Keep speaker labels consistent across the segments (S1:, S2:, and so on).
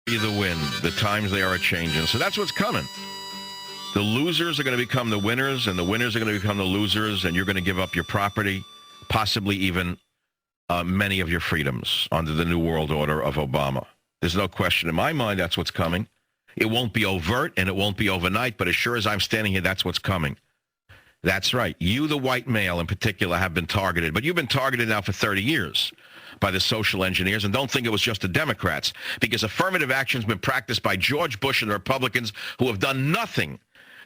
S1: The win. The times they are a-changing. So that's what's coming. The losers are going to become the winners, and the winners are going to become the losers, and you're going to give up your property, possibly even many of your freedoms under the new world order of Obama. There's no question in my mind that's what's coming. It won't be overt, and it won't be overnight, but as sure as I'm standing here, that's what's coming. That's right. You, the white male in particular, have been targeted, but you've been targeted now for 30 years by the social engineers, and don't think it was just the Democrats, because affirmative action has been practiced by George Bush and the Republicans who have done nothing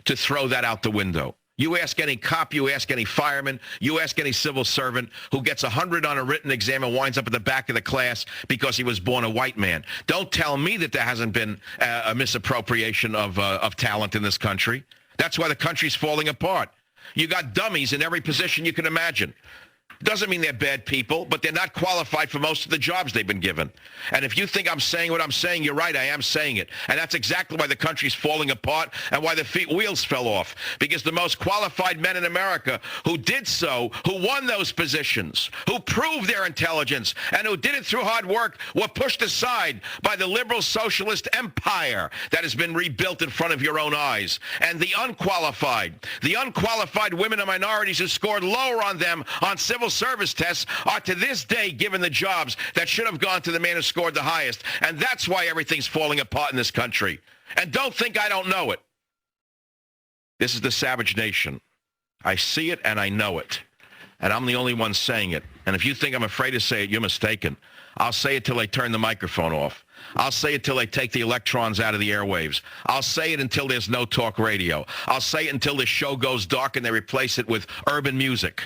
S1: to throw that out the window. You ask any cop, you ask any fireman, you ask any civil servant who gets 100 on a written exam and winds up at the back of the class because he was born a white man. Don't tell me that there hasn't been a misappropriation of talent in this country. That's why the country's falling apart. You got dummies in every position you can imagine. Doesn't mean they're bad people, but they're not qualified for most of the jobs they've been given. And if you think I'm saying what I'm saying, you're right, I am saying it. And that's exactly why the country's falling apart and why the wheels fell off. Because the most qualified men in America who did so, who won those positions, who proved their intelligence, and who did it through hard work, were pushed aside by the liberal socialist empire that has been rebuilt in front of your own eyes. And the unqualified women and minorities who scored lower on them on civil service tests are to this day given the jobs that should have gone to the man who scored the highest. And that's why everything's falling apart in this country. And don't think I don't know it. This is the savage nation. I see it and I know it. And I'm the only one saying it. And if you think I'm afraid to say it, you're mistaken. I'll say it till they turn the microphone off. I'll say it till they take the electrons out of the airwaves. I'll say it until there's no talk radio. I'll say it until the show goes dark and they replace it with urban music.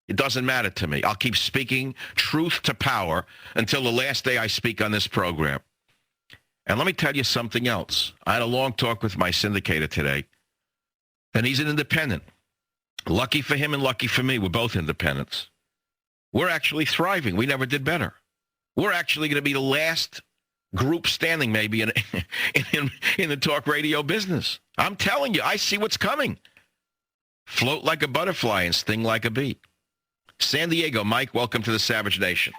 S1: It doesn't matter to me. I'll keep speaking truth to power until the last day I speak on this program. And let me tell you something else. I had a long talk with my syndicator today, and he's an independent. Lucky for him and lucky for me, we're both independents. We're actually thriving. We never did better. We're actually going to be the last group standing maybe in the talk radio business. I'm telling you, I see what's coming. Float like a butterfly and sting like a bee. San Diego, Mike, welcome to the Savage Nation.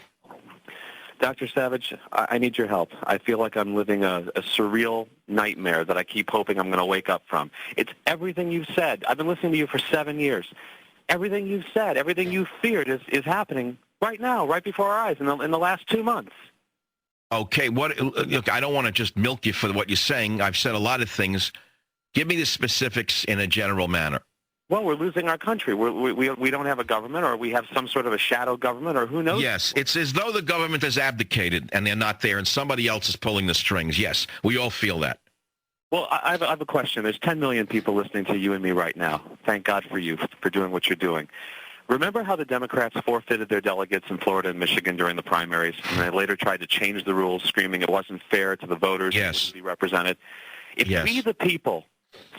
S2: Dr. Savage, I need your help. I feel like I'm living a surreal nightmare that I keep hoping I'm going to wake up from. It's everything you've said. I've been listening to you for 7 years. Everything you've said, everything you feared is happening right now, right before our eyes in the last 2 months.
S1: Okay, look, I don't want to just milk you for what you're saying. I've said a lot of things. Give me the specifics in a general manner.
S2: Well, we're losing our country. We don't have a government, or we have some sort of a shadow government, or who knows?
S1: Yes, it's as though the government has abdicated and they're not there and somebody else is pulling the strings. Yes, we all feel that.
S2: Well, I have a question. There's 10 million people listening to you and me right now. Thank God for you for doing what you're doing. Remember how the Democrats forfeited their delegates in Florida and Michigan during the primaries, and they later tried to change the rules, screaming it wasn't fair to the voters who wouldn't be represented? If we, the people,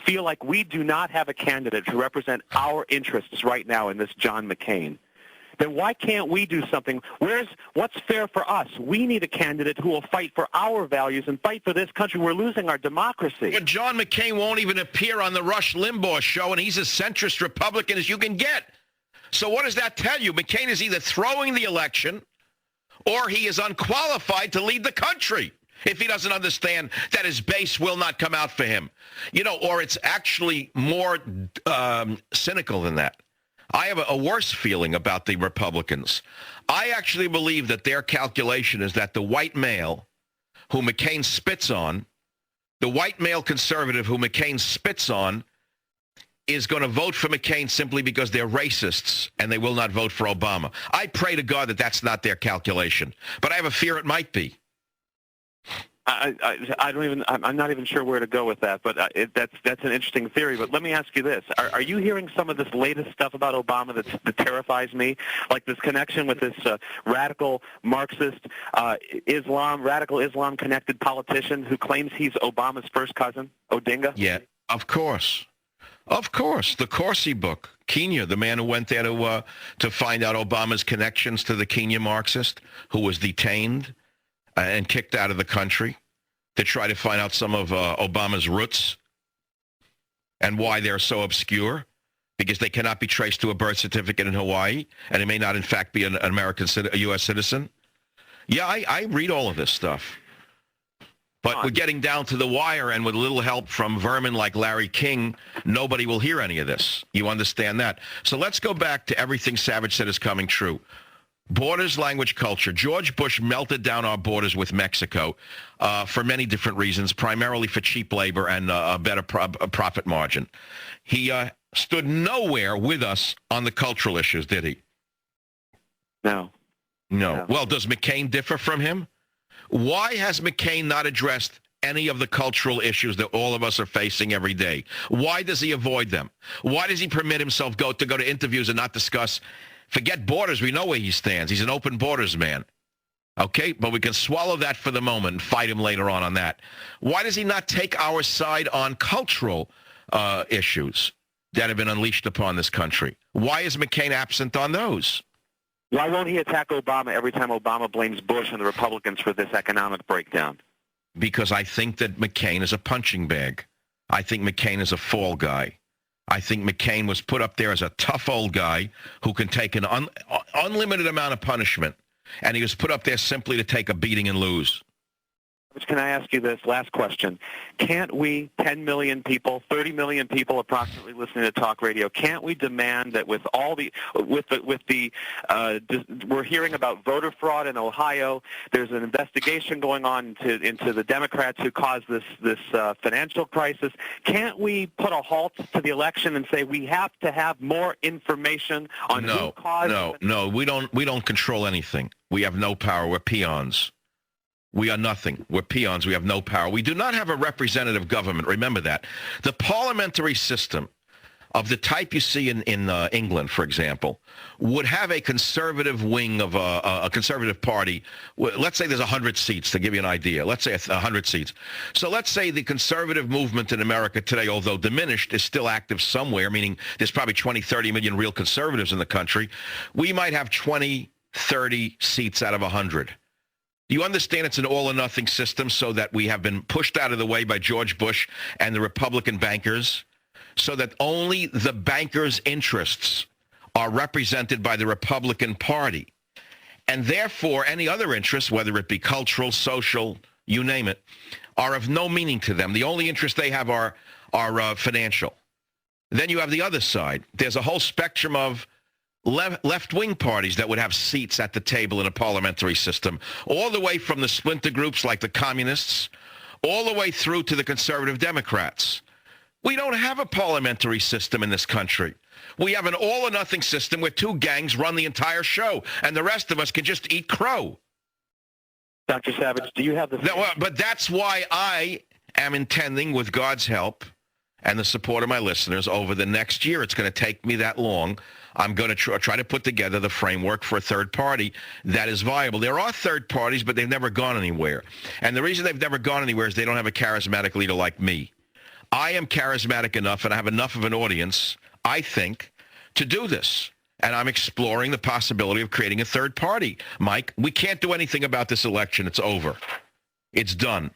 S2: feel like we do not have a candidate to represent our interests right now in this John McCain, then why can't we do something? What's fair for us? We need a candidate who will fight for our values and fight for this country. We're losing our democracy.
S1: But John McCain won't even appear on the Rush Limbaugh show, and he's as centrist Republican as you can get. So what does that tell you? McCain is either throwing the election or he is unqualified to lead the country if he doesn't understand that his base will not come out for him. Or it's actually more cynical than that. I have a worse feeling about the Republicans. I actually believe that their calculation is that the white male who McCain spits on, the white male conservative who McCain spits on, is going to vote for McCain simply because they're racists and they will not vote for Obama. I pray to God that that's not their calculation, but I have a fear it might be.
S2: I'm not even sure where to go with that, but that's an interesting theory. But let me ask you this. Are you hearing some of this latest stuff about Obama that terrifies me? Like this connection with this radical Marxist radical Islam-connected politician who claims he's Obama's first cousin, Odinga?
S1: Yeah, of course. Of course. The Corsi book. Kenya, the man who went there to find out Obama's connections to the Kenya Marxist, who was detained and kicked out of the country to try to find out some of Obama's roots and why they're so obscure, because they cannot be traced to a birth certificate in Hawaii, and he may not, in fact, be a U.S. citizen. Yeah, I read all of this stuff. But we're getting down to the wire, and with a little help from vermin like Larry King, nobody will hear any of this. You understand that? So let's go back to everything Savage said is coming true. Borders, language, culture. George Bush melted down our borders with Mexico for many different reasons, primarily for cheap labor and a better profit margin. He stood nowhere with us on the cultural issues, did he?
S2: No.
S1: No. Well, does McCain differ from him? Why has McCain not addressed any of the cultural issues that all of us are facing every day? Why does he avoid them? Why does he permit himself to go to interviews and not discuss? Forget borders. We know where he stands. He's an open borders man. Okay? But we can swallow that for the moment and fight him later on that. Why does he not take our side on cultural issues that have been unleashed upon this country? Why is McCain absent on those?
S2: Why won't he attack Obama every time Obama blames Bush and the Republicans for this economic breakdown?
S1: Because I think that McCain is a punching bag. I think McCain is a fall guy. I think McCain was put up there as a tough old guy who can take an unlimited amount of punishment, and he was put up there simply to take a beating and lose.
S2: Can I ask you this last question? Can't we, 10 million people, 30 million people approximately listening to talk radio, can't we demand that with all the, we're hearing about voter fraud in Ohio, there's an investigation going on into the Democrats who caused this financial crisis. Can't we put a halt to the election and say we have to have more information on who caused it?
S1: No, we don't control anything. We have no power. We're peons. We are nothing. We're peons. We have no power. We do not have a representative government. Remember that. The parliamentary system of the type you see in England, for example, would have a conservative wing of a conservative party. Let's say there's 100 seats, to give you an idea. Let's say 100 seats. So let's say the conservative movement in America today, although diminished, is still active somewhere, meaning there's probably 20, 30 million real conservatives in the country. We might have 20, 30 seats out of 100. Do you understand it's an all-or-nothing system so that we have been pushed out of the way by George Bush and the Republican bankers so that only the bankers' interests are represented by the Republican Party? And therefore, any other interests, whether it be cultural, social, you name it, are of no meaning to them. The only interests they have are financial. Then you have the other side. There's a whole spectrum of left-wing parties that would have seats at the table in a parliamentary system, all the way from the splinter groups like the communists, all the way through to the conservative Democrats. We don't have a parliamentary system in this country. We have an all-or-nothing system where two gangs run the entire show, and the rest of us can just eat crow.
S2: Dr. Savage, do you have the...
S1: But that's why I am intending, with God's help and the support of my listeners, over the next year, it's going to take me that long, I'm going to try to put together the framework for a third party that is viable. There are third parties, but they've never gone anywhere. And the reason they've never gone anywhere is they don't have a charismatic leader like me. I am charismatic enough, and I have enough of an audience, I think, to do this. And I'm exploring the possibility of creating a third party. Mike, we can't do anything about this election. It's over. It's done.